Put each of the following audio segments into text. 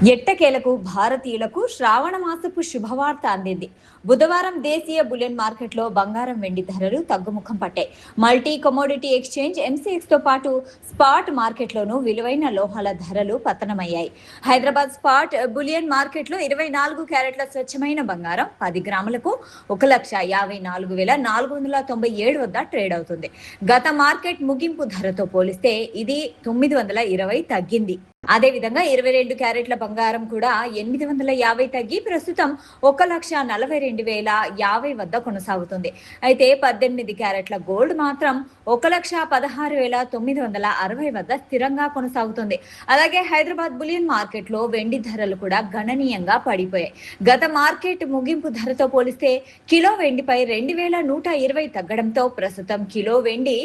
ఎట్టకేలకు భారతీయులకు శ్రావణ మాసపు శుభవార్త అందింది. బుధవారం దేశీయ బులియన్ మార్కెట్లో బంగారం, వెండి ధరలు తగ్గుముఖం పట్టాయి. మల్టీ కమోడిటీ ఎక్స్చేంజ్ ఎంసీఎక్స్ తో పాటు స్పాట్ మార్కెట్లోనూ విలువైన లోహాల ధరలు పతనమయ్యాయి. హైదరాబాద్ స్పాట్ బులియన్ మార్కెట్లో 24 క్యారెట్ల స్వచ్ఛమైన బంగారం 10 గ్రాములకు 1,54,497 వద్ద ట్రేడ్ అవుతుంది. గత మార్కెట్ ముగింపు ధరతో పోలిస్తే ఇది 920 తగ్గింది. అదేవిధంగా 22 క్యారెట్ల బంగారం కూడా 850 తగ్గి ప్రస్తుతం 1,42,050 వద్ద కొనసాగుతుంది. అయితే 18 క్యారెట్ల గోల్డ్ మాత్రం 1,16,960 వద్ద స్థిరంగా కొనసాగుతుంది. అలాగే హైదరాబాద్ బులియన్ మార్కెట్లో వెండి ధరలు కూడా గణనీయంగా పడిపోయాయి. గత మార్కెట్ ముగింపు ధరతో పోలిస్తే కిలో వెండిపై 2,120 తగ్గడంతో ప్రస్తుతం కిలో వెండి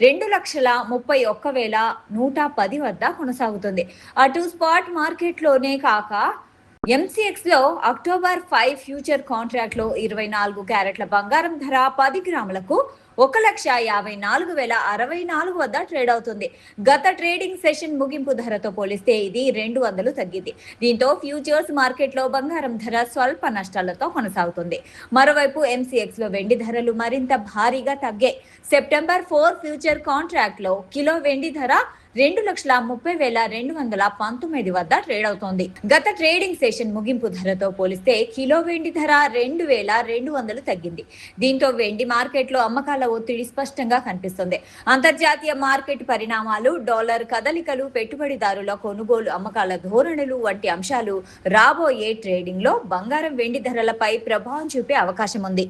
2,31,110 వద్ద కొనసాగుతుంది. అటు స్పాట్ మార్కెట్లోనే కాక ఎంసీఎక్స్ లో అక్టోబర్ 5 ఫ్యూచర్ కాంట్రాక్ట్ లో 24 క్యారెట్ల బంగారం ధర 10 గ్రాములకు 1,54,064 వద్ద ట్రేడ్ అవుతుంది. గత ట్రేడింగ్ సెషన్ ముగింపు ధరతో పోలిస్తే ఇది 200 తగ్గింది. దీంతో ఫ్యూచర్స్ మార్కెట్లో బంగారం ధర స్వల్ప నష్టాలతో కొనసాగుతుంది. మరోవైపు ఎంసీఎక్స్ లో వెండి ధరలు మరింత భారీగా తగ్గాయి. సెప్టెంబర్ 4 ఫ్యూచర్ కాంట్రాక్ట్ లో కిలో వెండి ధర 2,30,219 వద్ద ట్రేడ్ అవుతోంది. గత ట్రేడింగ్ సెషన్ ముగింపు ధరతో పోలిస్తే కిలో వెండి ధర 2,200 తగ్గింది. దీంతో వెండి మార్కెట్లో అమ్మకాల ఒత్తిడి స్పష్టంగా కనిపిస్తుంది. అంతర్జాతీయ మార్కెట్ పరిణామాలు, డాలర్ కదలికలు, పెట్టుబడిదారుల కొనుగోలు అమ్మకాల ధోరణులు వంటి అంశాలు రాబోయే ట్రేడింగ్ లో బంగారం, వెండి ధరలపై ప్రభావం చూపే అవకాశం ఉంది.